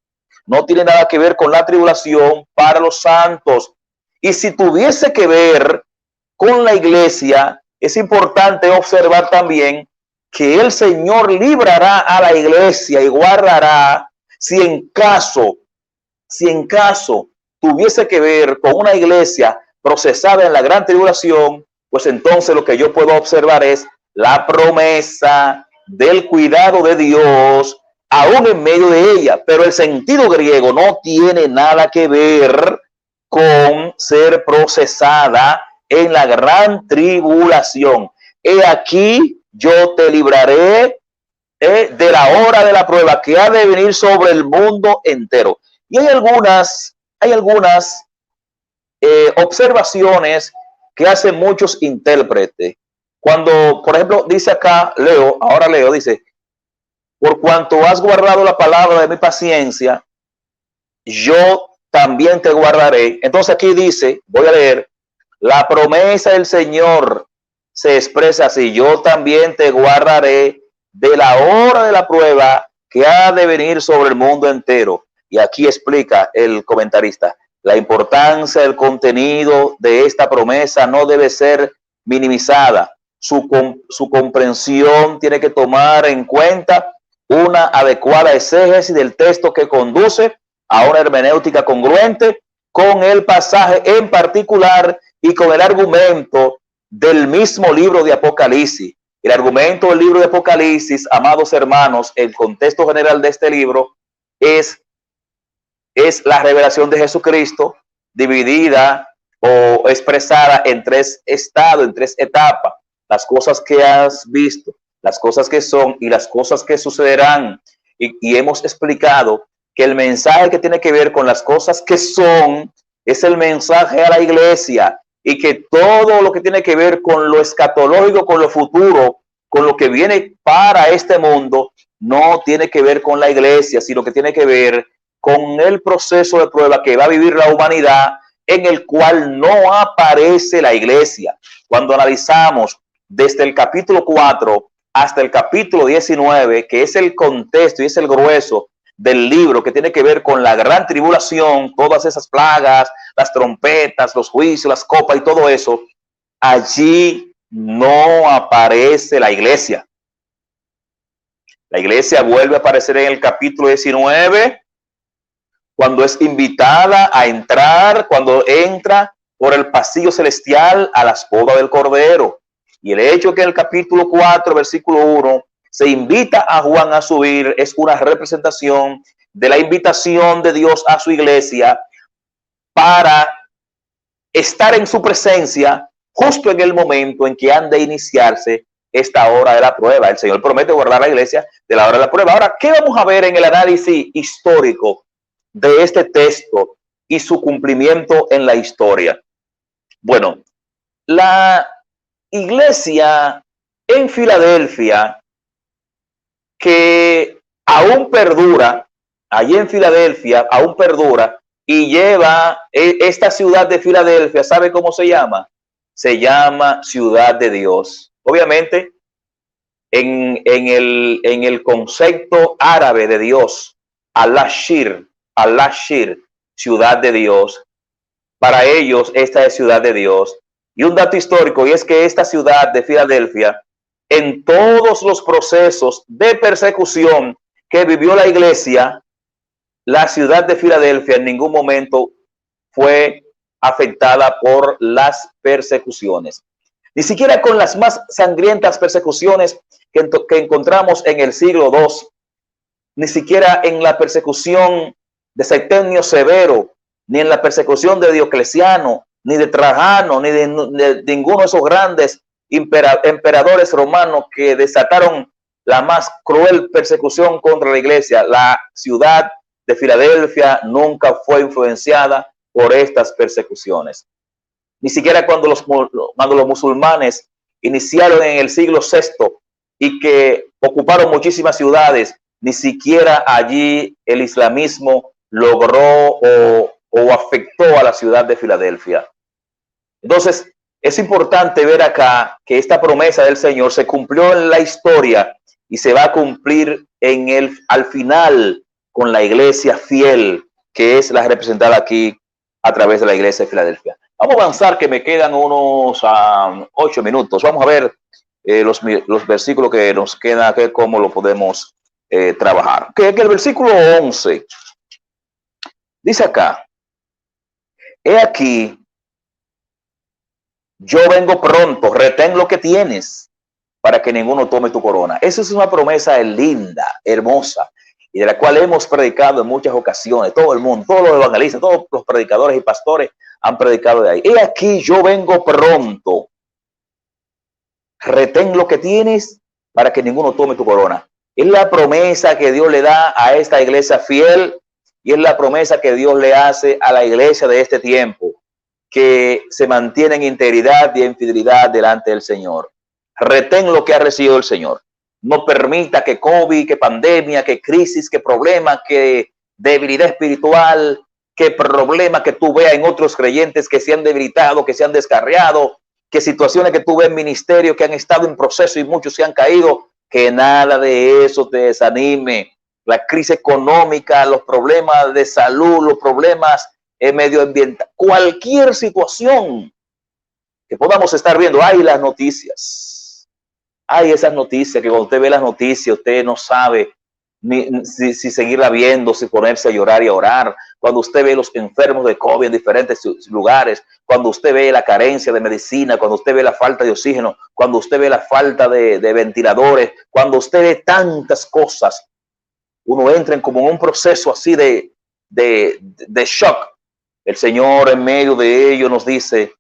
no tiene nada que ver con la tribulación para los santos. Y si tuviese que ver con la iglesia, es importante observar también que el Señor librará a la iglesia y guardará si en caso tuviese que ver con una iglesia procesada en la gran tribulación, pues entonces lo que yo puedo observar es la promesa del cuidado de Dios aún en medio de ella. Pero el sentido griego no tiene nada que ver con ser procesada en la gran tribulación. He aquí, yo te libraré de la hora de la prueba que ha de venir sobre el mundo entero. Y hay algunas observaciones que hacen muchos intérpretes. Cuando, por ejemplo, dice acá, leo, dice, por cuanto has guardado la palabra de mi paciencia, yo también te guardaré. Entonces aquí dice, voy a leer, la promesa del Señor se expresa así, yo también te guardaré de la hora de la prueba que ha de venir sobre el mundo entero. Y aquí explica el comentarista, la importancia del contenido de esta promesa no debe ser minimizada. su comprensión tiene que tomar en cuenta una adecuada exégesis del texto que conduce a una hermenéutica congruente con el pasaje en particular y con el argumento del mismo libro de Apocalipsis. El argumento del libro de Apocalipsis, amados hermanos, el contexto general de este libro es la revelación de Jesucristo dividida o expresada en tres estados, en tres etapas. Las cosas que has visto, las cosas que son y las cosas que sucederán. Y hemos explicado que el mensaje que tiene que ver con las cosas que son es el mensaje a la iglesia, y que todo lo que tiene que ver con lo escatológico, con lo futuro, con lo que viene para este mundo, no tiene que ver con la iglesia, sino que tiene que ver con el proceso de prueba que va a vivir la humanidad, en el cual no aparece la iglesia. Cuando analizamos desde el capítulo 4 hasta el capítulo 19, que es el contexto y es el grueso del libro, que tiene que ver con la gran tribulación, todas esas plagas, las trompetas, los juicios, las copas y todo eso, allí no aparece la iglesia. La iglesia vuelve a aparecer en el capítulo 19, cuando es invitada a entrar, cuando entra por el pasillo celestial a las bodas del Cordero. Y el hecho que en el capítulo 4, versículo 1, se invita a Juan a subir es una representación de la invitación de Dios a su iglesia para estar en su presencia justo en el momento en que han de iniciarse esta hora de la prueba. El Señor promete guardar la iglesia de la hora de la prueba. Ahora, ¿qué vamos a ver en el análisis histórico de este texto y su cumplimiento en la historia? Bueno, la iglesia en Filadelfia, que aún perdura, allí en Filadelfia aún perdura y lleva esta ciudad de Filadelfia, ¿sabe cómo se llama? Se llama Ciudad de Dios. Obviamente, en el concepto árabe de Dios, Al-Ashir, ciudad de Dios. Para ellos, esta es ciudad de Dios. Y un dato histórico, y es que esta ciudad de Filadelfia, en todos los procesos de persecución que vivió la iglesia, la ciudad de Filadelfia en ningún momento fue afectada por las persecuciones. Ni siquiera con las más sangrientas persecuciones que encontramos en el siglo II, ni siquiera en la persecución de Septimio Severo, ni en la persecución de Diocleciano, ni de Trajano, ni de ninguno de esos grandes emperadores romanos que desataron la más cruel persecución contra la iglesia. La ciudad de Filadelfia nunca fue influenciada por estas persecuciones. Ni siquiera cuando los musulmanes iniciaron en el siglo VI y que ocuparon muchísimas ciudades, ni siquiera allí el islamismo logró o afectó a la ciudad de Filadelfia. Entonces, es importante ver acá que esta promesa del Señor se cumplió en la historia y se va a cumplir al final con la iglesia fiel, que es la representada aquí a través de la iglesia de Filadelfia. Vamos a avanzar, que me quedan unos 8 minutos. Vamos a ver los versículos que nos quedan, que cómo lo podemos trabajar. Que el versículo 11 dice acá: he aquí, yo vengo pronto, retén lo que tienes, para que ninguno tome tu corona. Esa es una promesa linda, hermosa, y de la cual hemos predicado en muchas ocasiones. Todo el mundo, todos los evangelistas, todos los predicadores y pastores han predicado de ahí. He aquí, yo vengo pronto, retén lo que tienes, para que ninguno tome tu corona. Es la promesa que Dios le da a esta iglesia fiel, y es la promesa que Dios le hace a la iglesia de este tiempo, que se mantiene en integridad y en fidelidad delante del Señor. Retén lo que ha recibido el Señor. No permita que COVID, que pandemia, que crisis, que problema, que debilidad espiritual, que problema que tú veas en otros creyentes que se han debilitado, que se han descarriado, que situaciones que tú ves en ministerio que han estado en proceso y muchos se han caído, que nada de eso te desanime. La crisis económica, los problemas de salud, los problemas medioambiental, cualquier situación que podamos estar viendo, hay las noticias. Hay esas noticias que cuando usted ve las noticias, usted no sabe si seguirla viendo, si ponerse a llorar y a orar. Cuando usted ve los enfermos de COVID en diferentes lugares, cuando usted ve la carencia de medicina, cuando usted ve la falta de oxígeno, cuando usted ve la falta de ventiladores, cuando usted ve tantas cosas, uno entra en como en un proceso así de shock. El Señor en medio de ello nos dice,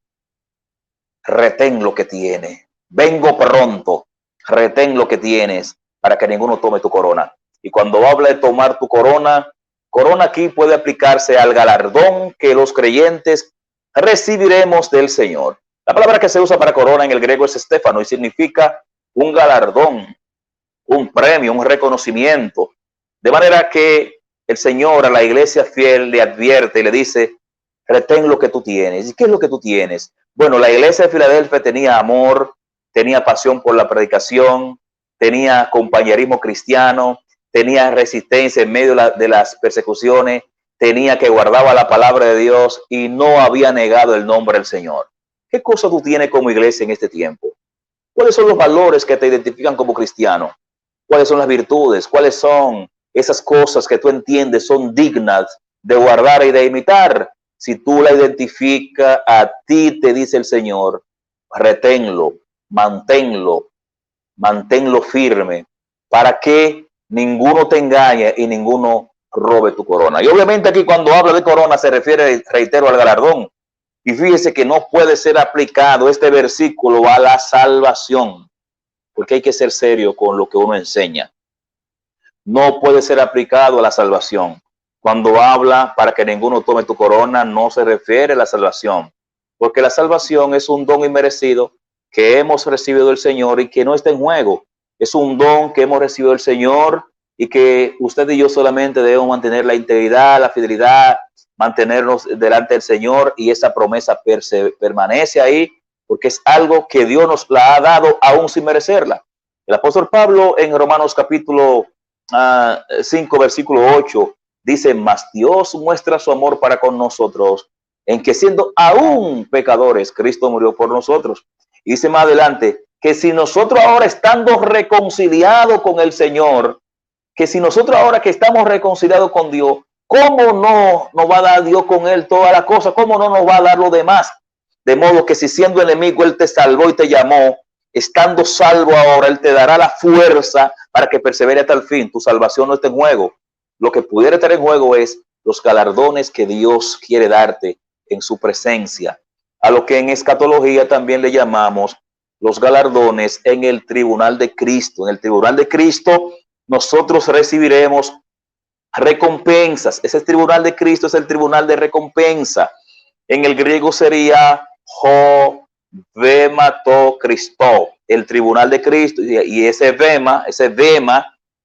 retén lo que tiene, vengo pronto, retén lo que tienes para que ninguno tome tu corona. Y cuando habla de tomar tu corona, corona aquí puede aplicarse al galardón que los creyentes recibiremos del Señor. La palabra que se usa para corona en el griego es estéfano y significa un galardón, un premio, un reconocimiento. De manera que el Señor a la iglesia fiel le advierte y le dice, retén lo que tú tienes. ¿Y qué es lo que tú tienes? Bueno, la iglesia de Filadelfia tenía amor, tenía pasión por la predicación, tenía compañerismo cristiano, tenía resistencia en medio de las persecuciones, tenía que guardaba la palabra de Dios y no había negado el nombre del Señor. ¿Qué cosa tú tienes como iglesia en este tiempo? ¿Cuáles son los valores que te identifican como cristiano? ¿Cuáles son las virtudes? ¿Cuáles son esas cosas que tú entiendes son dignas de guardar y de imitar? Si tú la identificas, a ti te dice el Señor, reténlo, manténlo firme, para que ninguno te engañe y ninguno robe tu corona. Y obviamente aquí cuando habla de corona se refiere, reitero, al galardón. Y fíjese que no puede ser aplicado este versículo a la salvación, porque hay que ser serio con lo que uno enseña. No puede ser aplicado a la salvación. Cuando habla para que ninguno tome tu corona, no se refiere a la salvación, porque la salvación es un don inmerecido que hemos recibido del Señor y que no está en juego. Es un don que hemos recibido del Señor y que usted y yo solamente debemos mantener la integridad, la fidelidad, mantenernos delante del Señor, y esa promesa permanece ahí porque es algo que Dios nos la ha dado aún sin merecerla. El apóstol Pablo en Romanos capítulo 5, versículo 8, dice, mas Dios muestra su amor para con nosotros, en que siendo aún pecadores, Cristo murió por nosotros. Y dice más adelante, que si nosotros ahora estando reconciliados con el Señor, que si nosotros ahora que estamos reconciliados con Dios, ¿cómo no nos va a dar Dios con Él todas las cosas? ¿Cómo no nos va a dar lo demás? De modo que si siendo enemigo Él te salvó y te llamó, estando salvo ahora, Él te dará la fuerza para que persevere hasta el fin. Tu salvación no está en juego. Lo que pudiera estar en juego es los galardones que Dios quiere darte en su presencia, a lo que en escatología también le llamamos los galardones en el tribunal de Cristo. En el tribunal de Cristo nosotros recibiremos recompensas. Ese tribunal de Cristo es el tribunal de recompensa. En el griego sería Vemato Christo, el tribunal de Cristo, y ese vema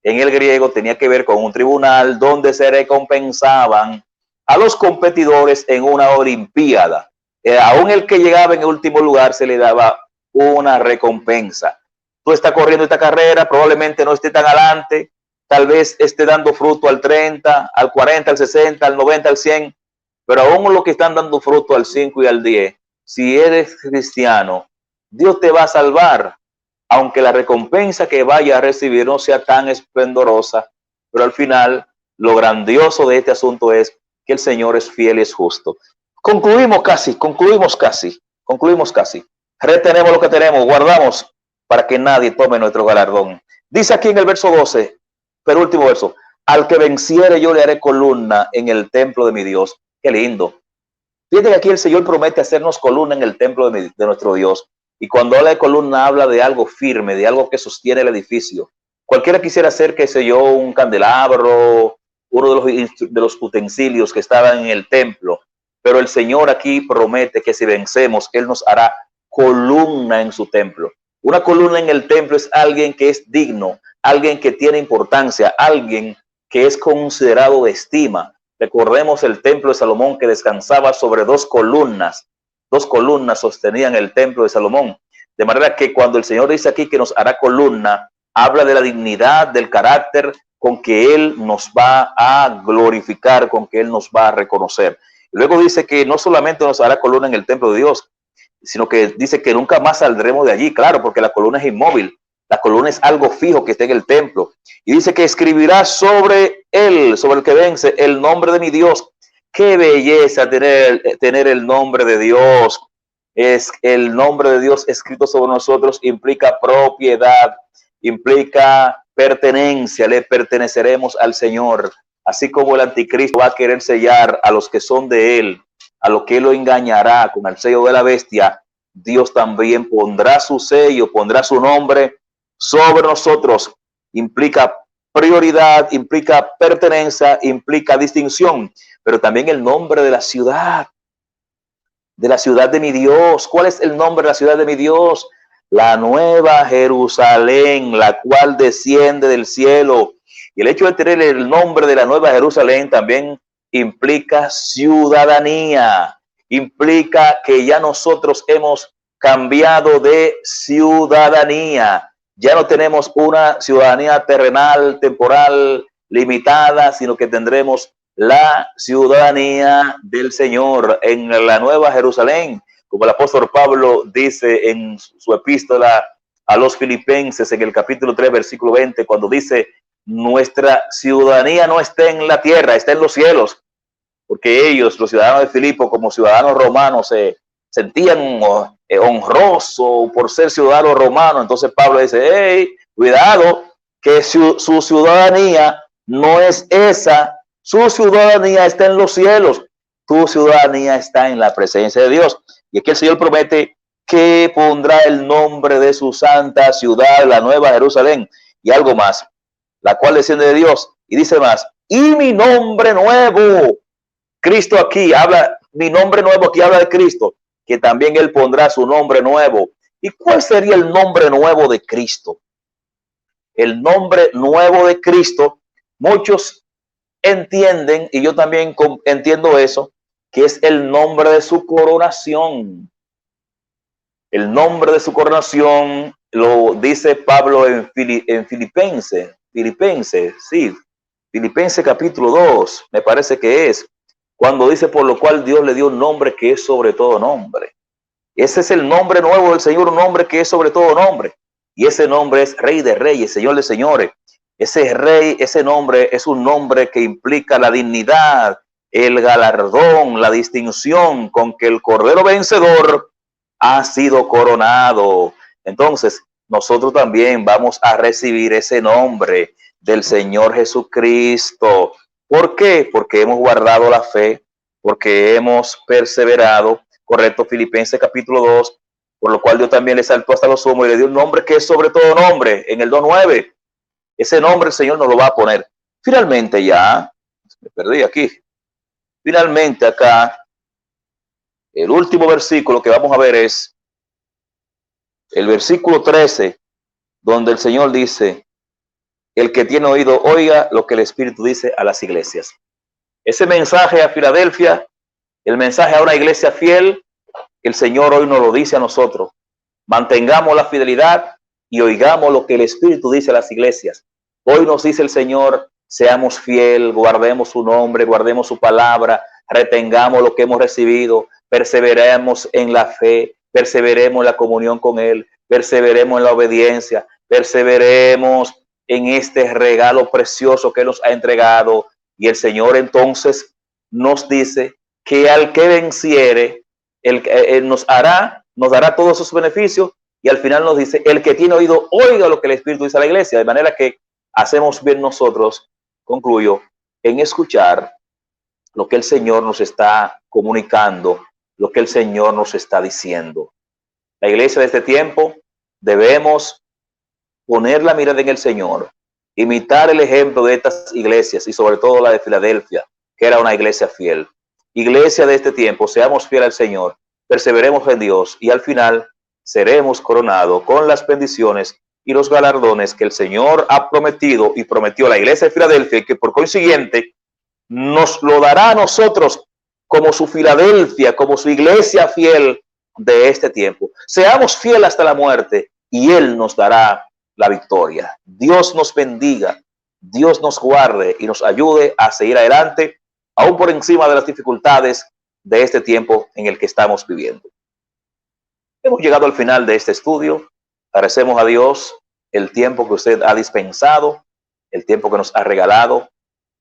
en el griego tenía que ver con un tribunal donde se recompensaban a los competidores en una olimpiada. Aún el que llegaba en el último lugar se le daba una recompensa. Tú estás corriendo esta carrera, probablemente no esté tan adelante, tal vez esté dando fruto al 30, al 40, al 60, al 90, al 100, pero aún los que están dando fruto al 5 y al 10, si eres cristiano, Dios te va a salvar, aunque la recompensa que vaya a recibir no sea tan esplendorosa, pero al final lo grandioso de este asunto es que el Señor es fiel y es justo. Concluimos casi. Retenemos lo que tenemos, guardamos para que nadie tome nuestro galardón. Dice aquí en el verso 12, pero último verso, al que venciere yo le haré columna en el templo de mi Dios. Qué lindo. Fíjate que aquí el Señor promete hacernos columna en el templo de nuestro Dios. Y cuando habla de columna, habla de algo firme, de algo que sostiene el edificio. Cualquiera quisiera hacer, qué sé yo, un candelabro, uno de los utensilios que estaban en el templo. Pero el Señor aquí promete que si vencemos, Él nos hará columna en su templo. Una columna en el templo es alguien que es digno, alguien que tiene importancia, alguien que es considerado de estima. Recordemos el templo de Salomón, que descansaba sobre dos columnas. Dos columnas sostenían el templo de Salomón. De manera que cuando el Señor dice aquí que nos hará columna, habla de la dignidad, del carácter con que Él nos va a glorificar, con que Él nos va a reconocer. Luego dice que no solamente nos hará columna en el templo de Dios, sino que dice que nunca más saldremos de allí, claro, porque la columna es inmóvil. La columna es algo fijo que está en el templo. Y dice que escribirá sobre él, sobre el que vence, el nombre de mi Dios. Qué belleza tener el nombre de Dios. Es el nombre de Dios escrito sobre nosotros, implica propiedad, implica pertenencia, le perteneceremos al Señor. Así como el anticristo va a querer sellar a los que son de él, a lo que él lo engañará con el sello de la bestia, Dios también pondrá su sello, pondrá su nombre sobre nosotros. Implica prioridad, implica pertenencia, implica distinción, pero también el nombre de la ciudad de mi Dios. ¿Cuál es el nombre de la ciudad de mi Dios? La Nueva Jerusalén, la cual desciende del cielo. Y el hecho de tener el nombre de la Nueva Jerusalén también implica ciudadanía, implica que ya nosotros hemos cambiado de ciudadanía. Ya no tenemos una ciudadanía terrenal, temporal, limitada, sino que tendremos la ciudadanía del Señor en la Nueva Jerusalén, como el apóstol Pablo dice en su epístola a los Filipenses en el capítulo 3, versículo 20, cuando dice, nuestra ciudadanía no está en la tierra, está en los cielos, porque ellos, los ciudadanos de Filipo, como ciudadanos romanos, se sentían honrosos por ser ciudadanos romanos. Entonces Pablo dice, hey, cuidado, que su ciudadanía no es esa. Su ciudadanía está en los cielos. Tu ciudadanía está en la presencia de Dios. Y aquí el Señor promete que pondrá el nombre de su santa ciudad, la Nueva Jerusalén, y algo más, la cual desciende de Dios. Y dice más, y mi nombre nuevo. Cristo aquí habla, mi nombre nuevo aquí habla de Cristo, que también Él pondrá su nombre nuevo. ¿Y cuál sería el nombre nuevo de Cristo? El nombre nuevo de Cristo, muchos entienden, y yo también entiendo eso, que es el nombre de su coronación. El nombre de su coronación lo dice Pablo en Filipenses, Filipenses capítulo 2, me parece que es, cuando dice por lo cual Dios le dio un nombre que es sobre todo nombre. Ese es el nombre nuevo del Señor, un nombre que es sobre todo nombre. Y ese nombre es Rey de Reyes, Señor de Señores. Ese rey, ese nombre es un nombre que implica la dignidad, el galardón, la distinción con que el Cordero Vencedor ha sido coronado. Entonces, nosotros también vamos a recibir ese nombre del Señor Jesucristo. ¿Por qué? Porque hemos guardado la fe, porque hemos perseverado. Correcto, Filipenses capítulo 2, por lo cual Dios también le saltó hasta lo sumo y le dio un nombre que es sobre todo nombre, en el 2:9. Ese nombre el Señor nos lo va a poner. Finalmente ya, me perdí aquí. Finalmente acá, el último versículo que vamos a ver es el versículo 13, donde el Señor dice, el que tiene oído, oiga lo que el Espíritu dice a las iglesias. Ese mensaje a Filadelfia, el mensaje a una iglesia fiel, el Señor hoy nos lo dice a nosotros. Mantengamos la fidelidad y oigamos lo que el Espíritu dice a las iglesias. Hoy nos dice el Señor, seamos fiel, guardemos su nombre, guardemos su palabra, retengamos lo que hemos recibido, perseveremos en la fe, perseveremos en la comunión con Él, perseveremos en la obediencia, perseveremos en este regalo precioso que nos ha entregado. Y el Señor entonces nos dice que al que venciere, Él nos dará todos sus beneficios, y al final nos dice, el que tiene oído, oiga lo que el Espíritu dice a la iglesia. De manera que hacemos bien nosotros, concluyo, en escuchar lo que el Señor nos está comunicando, lo que el Señor nos está diciendo. La iglesia de este tiempo debemos poner la mirada en el Señor, imitar el ejemplo de estas iglesias y sobre todo la de Filadelfia, que era una iglesia fiel. Iglesia de este tiempo, seamos fieles al Señor, perseveremos en Dios y al final seremos coronados con las bendiciones y los galardones que el Señor ha prometido y prometió a la iglesia de Filadelfia, y que por consiguiente nos lo dará a nosotros como su Filadelfia, como su iglesia fiel de este tiempo. Seamos fieles hasta la muerte y Él nos dará la victoria. Dios nos bendiga, Dios nos guarde y nos ayude a seguir adelante, aún por encima de las dificultades de este tiempo en el que estamos viviendo. Hemos llegado al final de este estudio. Agradecemos a Dios el tiempo que usted ha dispensado, el tiempo que nos ha regalado.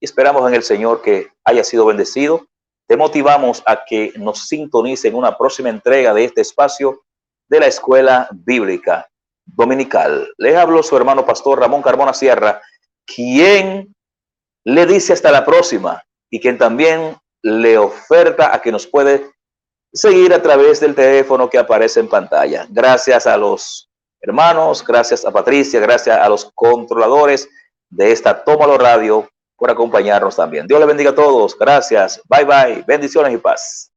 Y esperamos en el Señor que haya sido bendecido. Te motivamos a que nos sintonice en una próxima entrega de este espacio de la Escuela Bíblica Dominical. Les habló su hermano pastor Ramón Carmona Sierra, quien le dice hasta la próxima y quien también le oferta a que nos puede seguir a través del teléfono que aparece en pantalla. Gracias a los hermanos, gracias a Patricia, gracias a los controladores de esta Tómalo Radio por acompañarnos también. Dios le bendiga a todos. Gracias. Bye bye. Bendiciones y paz.